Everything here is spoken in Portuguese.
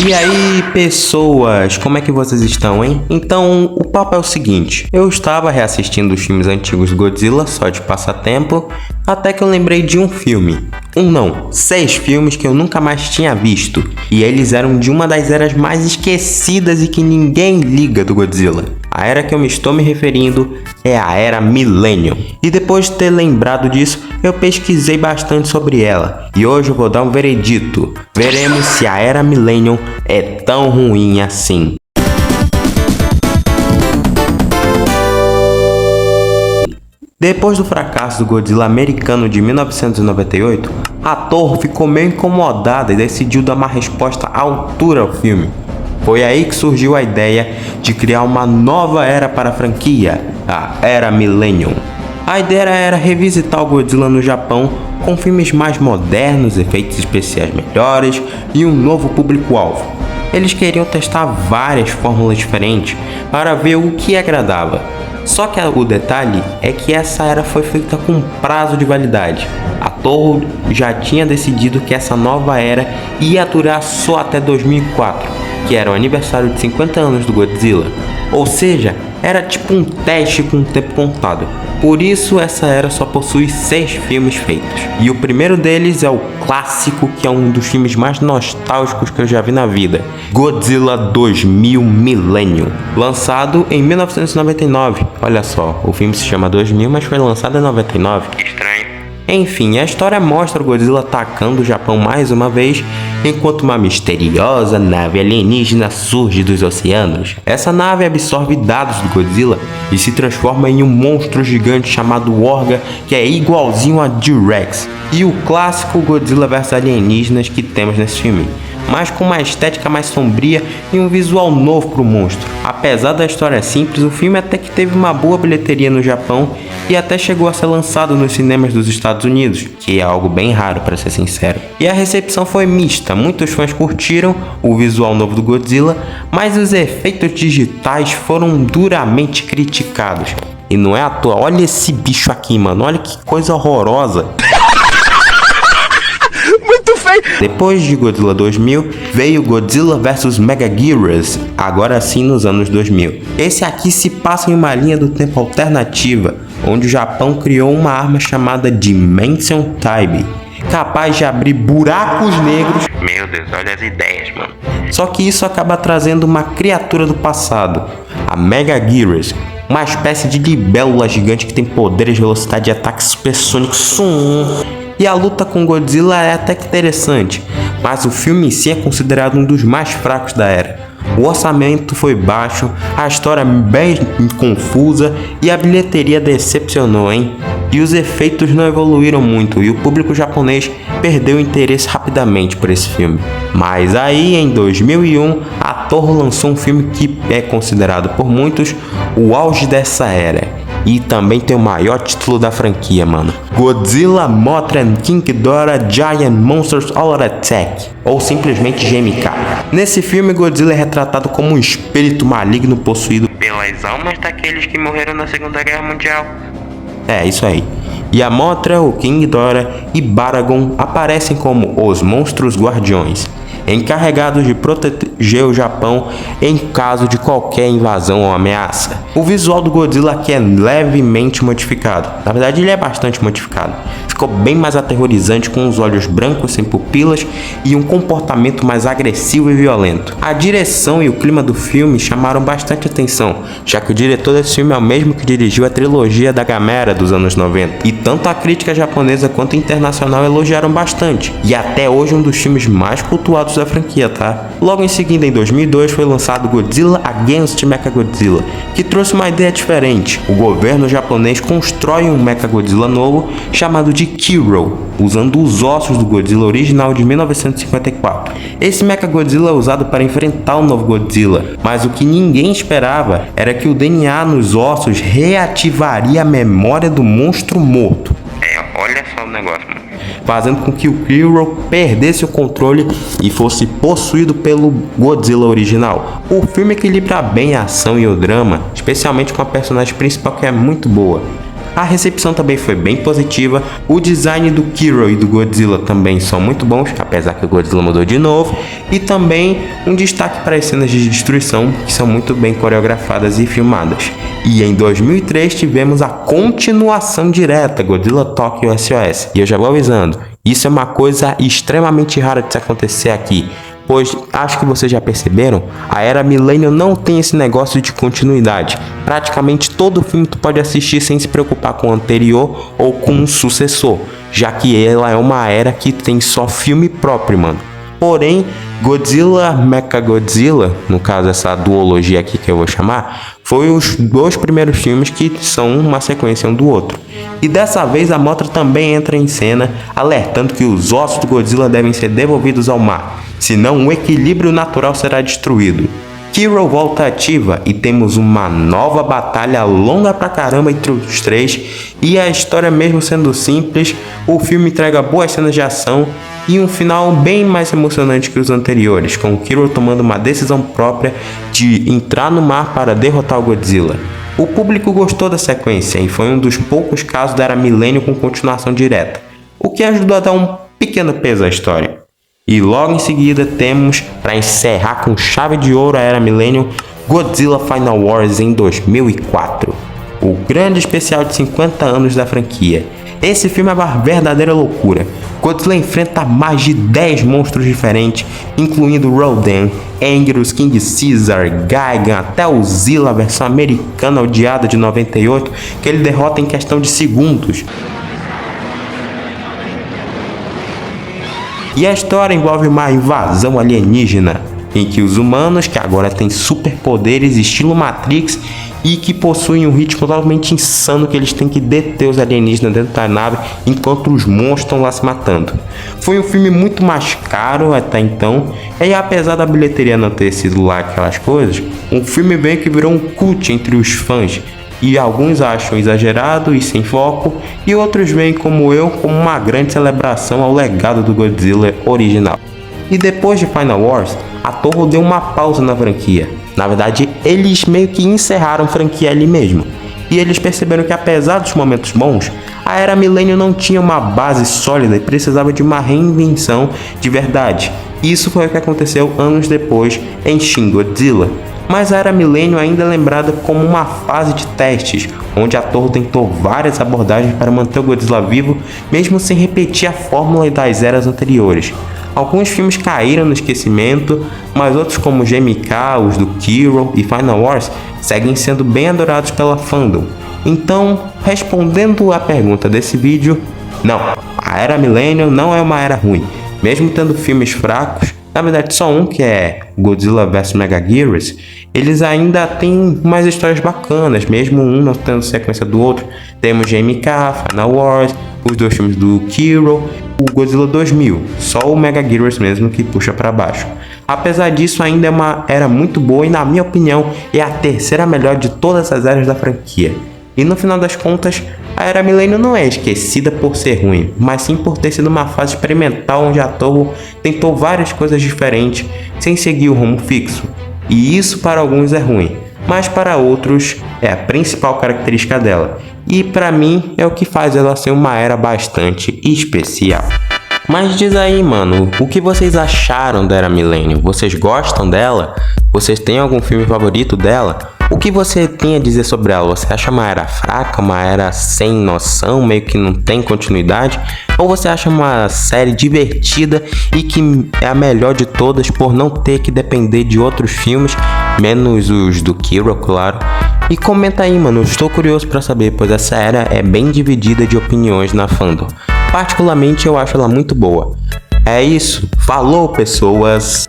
E aí, pessoas, como é que vocês estão, hein? Então, o papo é o seguinte, eu estava reassistindo os filmes antigos do Godzilla, só de passatempo, até que eu lembrei de um filme. 6 filmes que eu nunca mais tinha visto, e eles eram de uma das eras mais esquecidas e que ninguém liga do Godzilla. A era que eu me estou me referindo é a Era Millennium. E depois de ter lembrado disso, eu pesquisei bastante sobre ela. E hoje eu vou dar um veredito. Veremos se a Era Millennium é tão ruim assim. Depois do fracasso do Godzilla americano de 1998, a Toho ficou meio incomodada e decidiu dar uma resposta à altura ao filme. Foi aí que surgiu a ideia de criar uma nova era para a franquia, a Era Millennium. A ideia era revisitar o Godzilla no Japão com filmes mais modernos, efeitos especiais melhores e um novo público-alvo. Eles queriam testar várias fórmulas diferentes para ver o que agradava. Só que o detalhe é que essa era foi feita com prazo de validade. A Toho já tinha decidido que essa nova era ia durar só até 2004, que era o aniversário de 50 anos do Godzilla. Ou seja, era tipo um teste com o tempo contado. Por isso essa era só possui 6 filmes feitos. E o primeiro deles é o clássico, que é um dos filmes mais nostálgicos que eu já vi na vida, Godzilla 2000 Millennium, lançado em 1999. Olha só, o filme se chama 2000, mas foi lançado em 99. Estranho. Enfim, a história mostra o Godzilla atacando o Japão mais uma vez, enquanto uma misteriosa nave alienígena surge dos oceanos. Essa nave absorve dados do Godzilla e se transforma em um monstro gigante chamado Orga, que é igualzinho a T-Rex, e o clássico Godzilla vs alienígenas que temos nesse filme, mas com uma estética mais sombria e um visual novo para o monstro. Apesar da história simples, o filme até que teve uma boa bilheteria no Japão e até chegou a ser lançado nos cinemas dos Estados Unidos, que é algo bem raro, para ser sincero. E a recepção foi mista, muitos fãs curtiram o visual novo do Godzilla, mas os efeitos digitais foram duramente criticados. E não é à toa, olha esse bicho aqui, mano, olha que coisa horrorosa. Depois de Godzilla 2000, veio Godzilla vs Megaguirus, agora sim nos anos 2000. Esse aqui se passa em uma linha do tempo alternativa, onde o Japão criou uma arma chamada Dimension Time, capaz de abrir buracos negros. Meu Deus, olha as ideias, mano. Só que isso acaba trazendo uma criatura do passado, a Megaguirus, uma espécie de libélula gigante que tem poderes de velocidade e ataques supersônicos. E a luta com Godzilla é até que interessante, mas o filme em si é considerado um dos mais fracos da era. O orçamento foi baixo, a história bem confusa e a bilheteria decepcionou, hein? E os efeitos não evoluíram muito e o público japonês perdeu o interesse rapidamente por esse filme. Mas aí, em 2001, a Toho lançou um filme que é considerado por muitos o auge dessa era. E também tem o maior título da franquia, mano. Godzilla, Mothra and King Ghidorah Giant Monsters All Attack, ou simplesmente GMK. Nesse filme, Godzilla é retratado como um espírito maligno possuído pelas almas daqueles que morreram na Segunda Guerra Mundial. É, isso aí. E a Mothra, o King Ghidorah e Baragon aparecem como os monstros guardiões, encarregados de proteger o Japão em caso de qualquer invasão ou ameaça. O visual do Godzilla aqui é levemente modificado. Na verdade, ele é bastante modificado. Ficou bem mais aterrorizante, com os olhos brancos sem pupilas e um comportamento mais agressivo e violento. A direção e o clima do filme chamaram bastante atenção, já que o diretor desse filme é o mesmo que dirigiu a trilogia da Gamera dos anos 90. E tanto a crítica japonesa quanto internacional elogiaram bastante. E até hoje um dos filmes mais cultuados da franquia, tá? Logo em seguida, em 2002, foi lançado Godzilla Against Mechagodzilla, que trouxe uma ideia diferente. O governo japonês constrói um Mechagodzilla novo chamado de Kiro, usando os ossos do Godzilla original de 1954. Esse Mechagodzilla é usado para enfrentar o novo Godzilla, mas o que ninguém esperava era que o DNA nos ossos reativaria a memória do monstro morto. Olha só o negócio, mano. Fazendo com que o Kiro perdesse o controle e fosse possuído pelo Godzilla original. O filme equilibra bem a ação e o drama, especialmente com a personagem principal, que é muito boa. A recepção também foi bem positiva, o design do Kiro e do Godzilla também são muito bons, apesar que o Godzilla mudou de novo, e também um destaque para as cenas de destruição, que são muito bem coreografadas e filmadas. E em 2003 tivemos a continuação direta, Godzilla Tokyo SOS, e eu já vou avisando, isso é uma coisa extremamente rara de se acontecer aqui, pois acho que vocês já perceberam, a Era Millennium não tem esse negócio de continuidade. Praticamente todo filme tu pode assistir sem se preocupar com o anterior ou com um sucessor, já que ela é uma era que tem só filme próprio, mano. Porém, Godzilla Mechagodzilla, no caso essa duologia aqui que eu vou chamar, foi os dois primeiros filmes que são uma sequência um do outro. E dessa vez a Mothra também entra em cena, alertando que os ossos do Godzilla devem ser devolvidos ao mar, senão o equilíbrio natural será destruído. Kiro volta ativa e temos uma nova batalha longa pra caramba entre os três, e a história mesmo sendo simples, o filme entrega boas cenas de ação e um final bem mais emocionante que os anteriores, com Kiro tomando uma decisão própria de entrar no mar para derrotar o Godzilla. O público gostou da sequência e foi um dos poucos casos da Era Millennium com continuação direta, o que ajudou a dar um pequeno peso à história. E logo em seguida temos, para encerrar com chave de ouro a Era Millennium, Godzilla Final Wars em 2004, o grande especial de 50 anos da franquia. Esse filme é uma verdadeira loucura. Godzilla enfrenta mais de 10 monstros diferentes, incluindo Rodan, Anguirus, King Caesar, Gigan, até o Zilla, a versão americana odiada de 98, que ele derrota em questão de segundos. E a história envolve uma invasão alienígena, em que os humanos, que agora têm superpoderes estilo Matrix e que possuem um ritmo totalmente insano, que eles têm que deter os alienígenas dentro da nave enquanto os monstros estão lá se matando. Foi um filme muito mais caro até então, e apesar da bilheteria não ter sido lá aquelas coisas, um filme bem que virou um cult entre os fãs, e alguns acham exagerado e sem foco, e outros veem como eu como uma grande celebração ao legado do Godzilla original. E depois de Final Wars, a Toho deu uma pausa na franquia. Na verdade, eles meio que encerraram a franquia ali mesmo. E eles perceberam que apesar dos momentos bons, a Era Millennium não tinha uma base sólida e precisava de uma reinvenção de verdade. Isso foi o que aconteceu anos depois em Shin Godzilla. Mas a Era Millennium ainda é lembrada como uma fase de testes, onde a Toho tentou várias abordagens para manter o Godzilla vivo, mesmo sem repetir a fórmula das eras anteriores. Alguns filmes caíram no esquecimento, mas outros como GMK, os do Kiro e Final Wars seguem sendo bem adorados pela fandom. Então, respondendo à pergunta desse vídeo, não, a Era Millennium não é uma era ruim, mesmo tendo filmes fracos. Na verdade, só um, que é Godzilla vs Megaguirus, eles ainda têm mais histórias bacanas, mesmo um não tendo sequência do outro. Temos GMK, Final Wars, os dois filmes do Kiro, o Godzilla 2000, só o Megaguirus mesmo que puxa para baixo. Apesar disso, ainda é uma era muito boa e, na minha opinião, é a terceira melhor de todas as eras da franquia. E no final das contas, a Era Millennium não é esquecida por ser ruim, mas sim por ter sido uma fase experimental onde a Toho tentou várias coisas diferentes sem seguir o rumo fixo. E isso para alguns é ruim, mas para outros é a principal característica dela. E para mim é o que faz ela ser uma era bastante especial. Mas diz aí, mano, o que vocês acharam da Era Millennium? Vocês gostam dela? Vocês têm algum filme favorito dela? O que você tem a dizer sobre ela? Você acha uma era fraca, uma era sem noção, meio que não tem continuidade? Ou você acha uma série divertida e que é a melhor de todas por não ter que depender de outros filmes, menos os do Kiro, claro? E comenta aí, mano, eu estou curioso para saber, pois essa era é bem dividida de opiniões na fandom. Particularmente eu acho ela muito boa. É isso, falou pessoas!